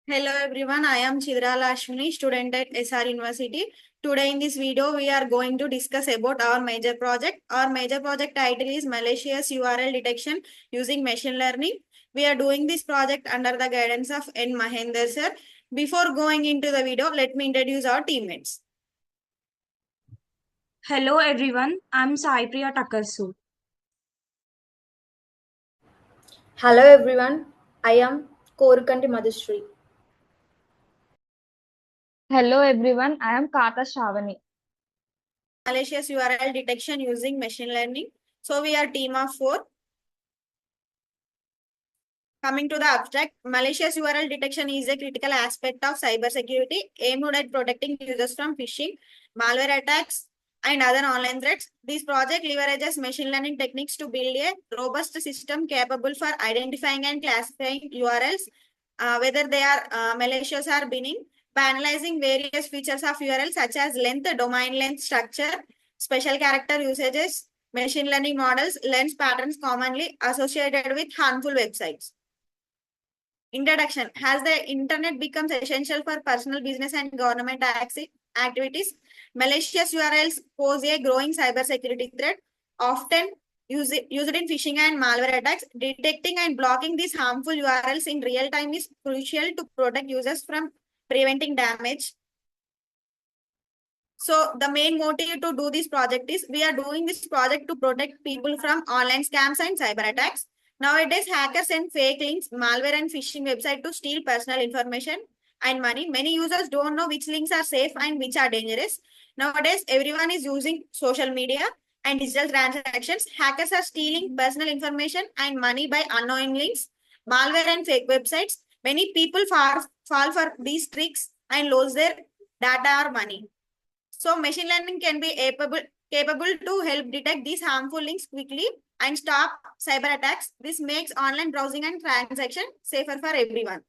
Hello everyone, I am Chidrala Ashwini, student at SR University. Today in this video, we are going to discuss about our major project. Our major project title is Malicious URL Detection using Machine Learning. We are doing this project under the guidance of N. Mahender sir. Before going into the video, let me introduce our teammates. Hello everyone, I'm Sai Priya Takarsu. Hello everyone, I am Korukanti Madhusri. Hello everyone, I am Kata Shravani. Malicious URL Detection using Machine Learning. So we are team of 4. Coming to the abstract, malicious URL detection is a critical aspect of cybersecurity aimed at protecting users from phishing, malware attacks, and other online threats. This project leverages machine learning techniques to build a robust system capable for identifying and classifying URLs, whether they are malicious or benign, by analyzing various features of URL such as length, domain length, structure, special character usages. Machine learning models learns patterns commonly associated with harmful websites. Introduction. Has the internet becomes essential for personal business and government activities? Malicious URLs pose a growing cybersecurity threat, often used in phishing and malware attacks. Detecting and blocking these harmful URLs in real time is crucial to protect users from preventing damage. So the main motive to do this project is we are doing this project to protect people from online scams and cyber attacks. Nowadays, hackers send fake links, malware and phishing website to steal personal information and money. Many users don't know which links are safe and which are dangerous. Nowadays, everyone is using social media and digital transactions. Hackers are stealing personal information and money by unknowing links, malware and fake websites. Many people fall for these tricks and lose their data or money. So machine learning can be capable to help detect these harmful links quickly and stop cyber attacks. This makes online browsing and transaction safer for everyone.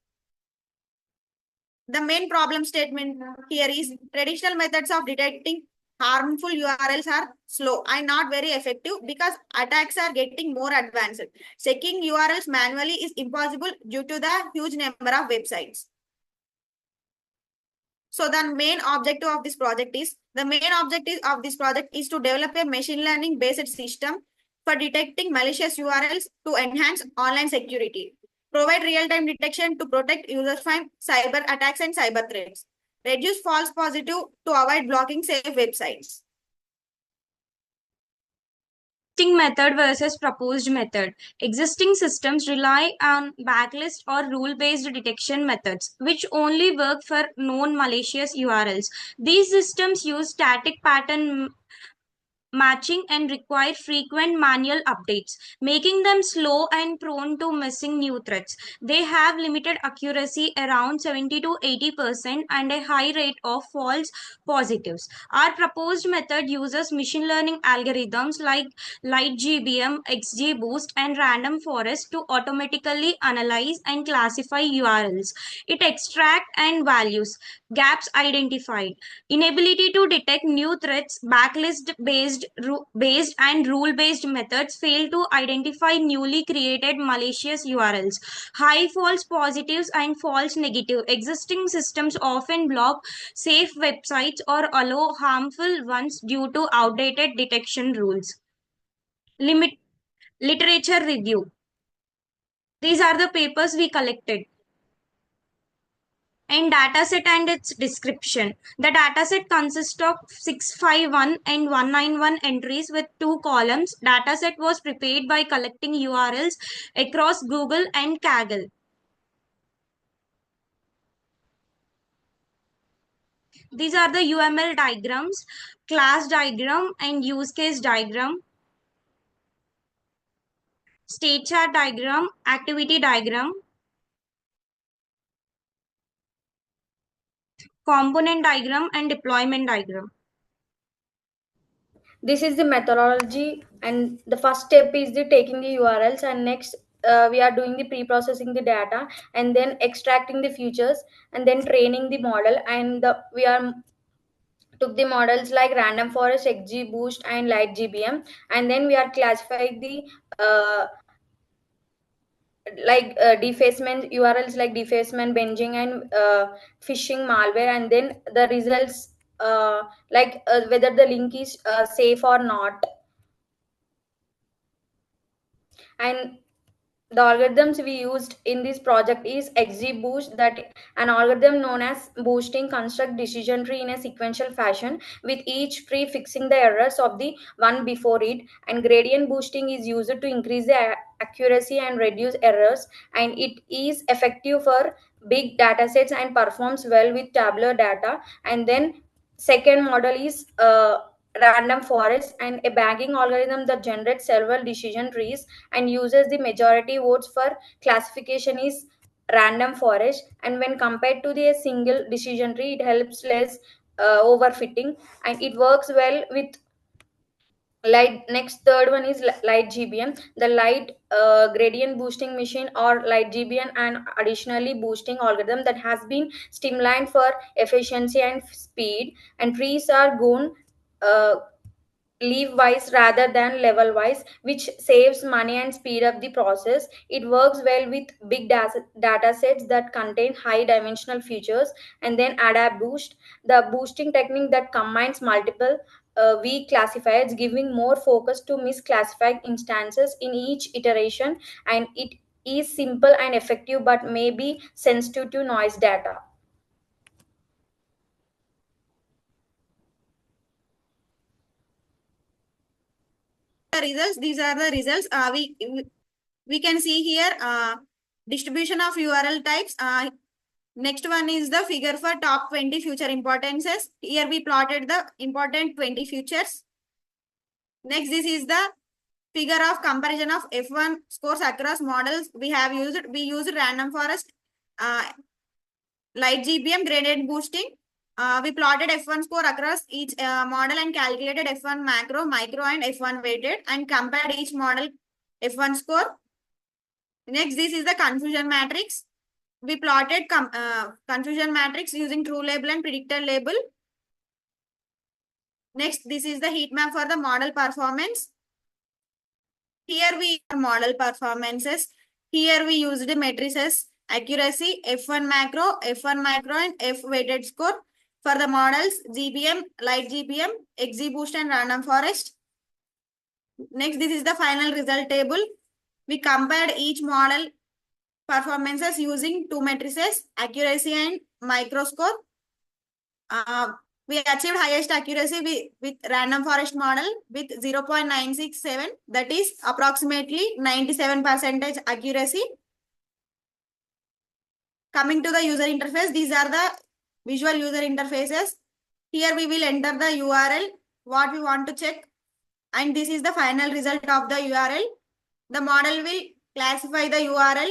The main problem statement here is traditional methods of detecting harmful URLs are slow and not very effective because attacks are getting more advanced. Checking URLs manually is impossible due to the huge number of websites. So the main objective of this project is to develop a machine learning based system for detecting malicious URLs to enhance online security, provide real-time detection to protect users from cyber attacks and cyber threats, reduce false positive to avoid blocking safe websites. Method versus proposed method. Existing systems rely on backlist or rule-based detection methods, which only work for known malicious URLs. These systems use static pattern matching and require frequent manual updates, making them slow and prone to missing new threats. They have limited accuracy around 70 to 80% and a high rate of false positives. Our proposed method uses machine learning algorithms like LightGBM, XGBoost, and random forest to automatically analyze and classify URLs. It extracts and values gaps identified, inability to detect new threats, backlist based and rule based methods fail to identify newly created malicious URLs, high false positives and false negative. Existing systems often block safe websites or allow harmful ones due to outdated detection rules. Limit literature review. These are the papers we collected. And dataset and its description. The dataset consists of 651 and 191 entries with 2 columns. Dataset was prepared by collecting URLs across Google and Kaggle. These are the UML diagrams, class diagram and use case diagram, state chart diagram, activity diagram, component diagram and deployment diagram. This is the methodology, and the first step is the taking the URLs, and next we are doing the pre-processing the data, and then extracting the features, and then training the model, and we are took the models like random forest, XGBoost, and light GBM, and then we are classifying the like defacement URLs like defacement, binging, and phishing malware, and then the results whether the link is safe or not. And the algorithms we used in this project is XGBoost, that an algorithm known as boosting construct decision tree in a sequential fashion, with each tree fixing the errors of the one before it. And gradient boosting is used to increase the accuracy and reduce errors, and it is effective for big data sets and performs well with tabular data. And then second model is random forest, and a bagging algorithm that generates several decision trees and uses the majority votes for classification is random forest. And when compared to the single decision tree, it helps less overfitting, and it works well with light. Next, third one is light GBM, the light gradient boosting machine, or light GBM, and additionally boosting algorithm that has been streamlined for efficiency and speed. And trees are grown uh, leave wise rather than level wise, which saves money and speed up the process. It works well with big data sets that contain high dimensional features. And then adapt boost, the boosting technique that combines multiple weak classifiers, giving more focus to misclassified instances in each iteration. And it is simple and effective but may be sensitive to noise data. The results, these are the results. We can see here distribution of URL types. Next one is the figure for top 20 future importances. Here we plotted the important 20 futures. Next, this is the figure of comparison of F1 scores across models. We used random forest, light GBM, gradient boosting. We plotted F1 score across each model and calculated F1 macro, micro, and F1 weighted, and compared each model F1 score. Next, this is the confusion matrix. We plotted confusion matrix using true label and predictor label. Next, this is the heat map for the model performance. Here we have model performances. Here we used the matrices, accuracy, F1 macro, F1 micro, and F weighted score. For the models, GBM, light GBM, XGBoost, and random forest. Next, this is the final result table. We compared each model performances using two matrices, accuracy and micro score. We achieved highest accuracy with random forest model with 0.967, that is approximately 97% accuracy. Coming to the user interface, these are the visual user interfaces. Here we will enter the URL, what we want to check, and this is the final result of the URL. The model will classify the URL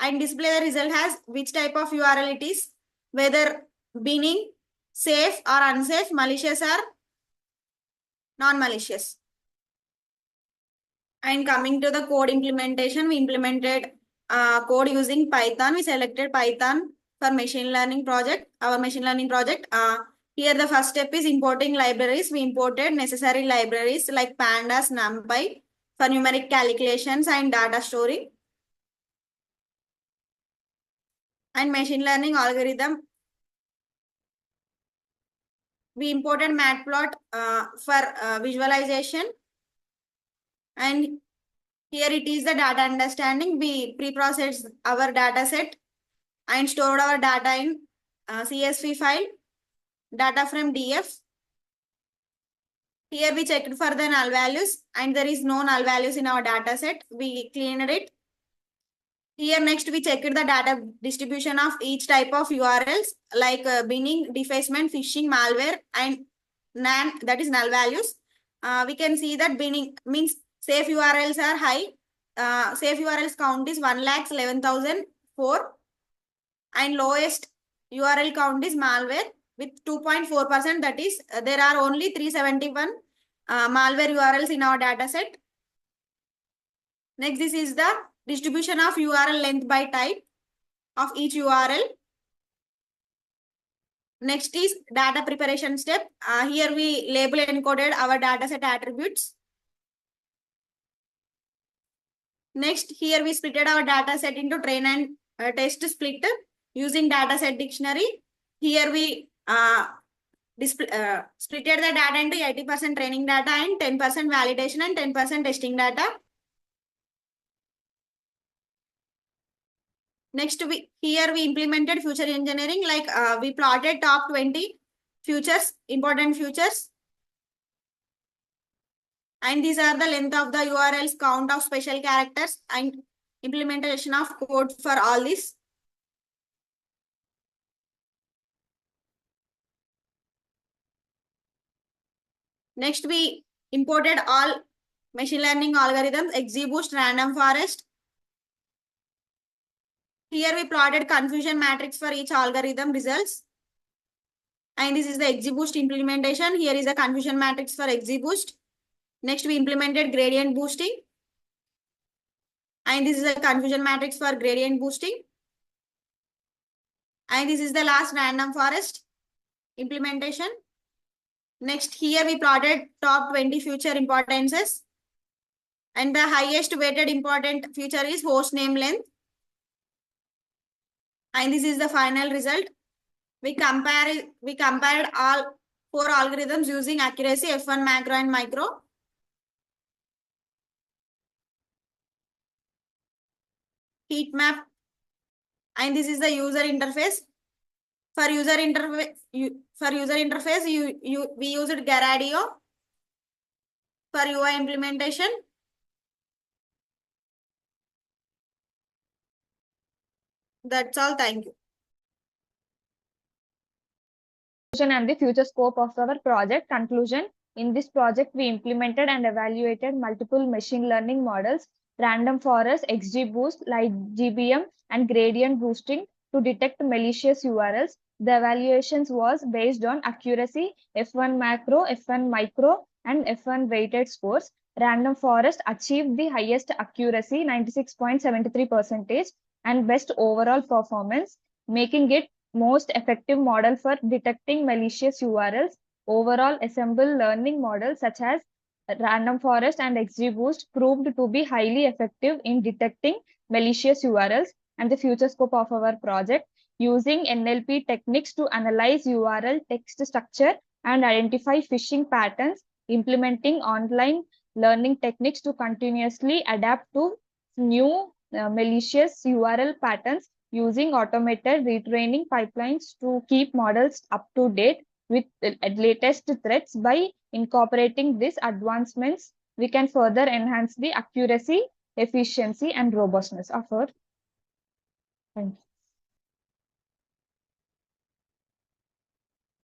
and display the result as which type of URL it is, whether binning, safe or unsafe, malicious or non-malicious. And coming to the code implementation, we implemented code using Python. We selected Python for machine learning project, our machine learning project. Here the first step is importing libraries. We imported necessary libraries like pandas, numpy for numeric calculations and data storing. And machine learning algorithm, we imported matplot for visualization. And here it is the data understanding. We pre-processed our data set and stored our data in CSV file, data from DF. Here we checked for the null values and there is no null values in our data set. We cleaned it. Here next we checked the data distribution of each type of URLs like binning, defacement, phishing, malware, and NaN, that is null values. We can see that binning means safe URLs are high. Safe URLs count is 1,11,004 and lowest URL count is malware with 2.4%. That is there are only 371 malware URLs in our data set. Next, this is the distribution of URL length by type of each URL. Next is data preparation step. Here we label and encoded our dataset attributes. Next, here we splitted our data set into train and test split using data set dictionary. Here we splitted the data into 80% training data and 10% validation and 10% testing data. Next, here we implemented future engineering, like we plotted top 20 futures, important futures. And these are the length of the URLs, count of special characters, and implementation of code for all this. Next, we imported all machine learning algorithms, XGBoost, random forest. Here we plotted confusion matrix for each algorithm results. And this is the XGBoost implementation. Here is the confusion matrix for XGBoost. Next, we implemented gradient boosting. And this is the confusion matrix for gradient boosting. And this is the last random forest implementation. Next, here we plotted top 20 future importances. And the highest weighted important feature is host name length. And this is the final result. We compared all 4 algorithms using accuracy, F1, macro, and micro. Heat map. And this is the user interface. For user interface, we used Garadio for UI implementation. That's all. Thank you. And the future scope of our project. Conclusion. In this project, we implemented and evaluated multiple machine learning models, random forest, XGBoost, like GBM, and gradient boosting to detect malicious URLs. The evaluations was based on accuracy, F1 macro, F1 micro, and F1 weighted scores. Random forest achieved the highest accuracy, 96.73%, and best overall performance, making it most effective model for detecting malicious URLs. Overall, assemble learning models such as random forest and XGBoost proved to be highly effective in detecting malicious URLs. And the future scope of our project, using NLP techniques to analyze URL text structure and identify phishing patterns, implementing online learning techniques to continuously adapt to new malicious URL patterns, using automated retraining pipelines to keep models up to date with latest threats. By incorporating these advancements, we can further enhance the accuracy, efficiency, and robustness of our. Thank you.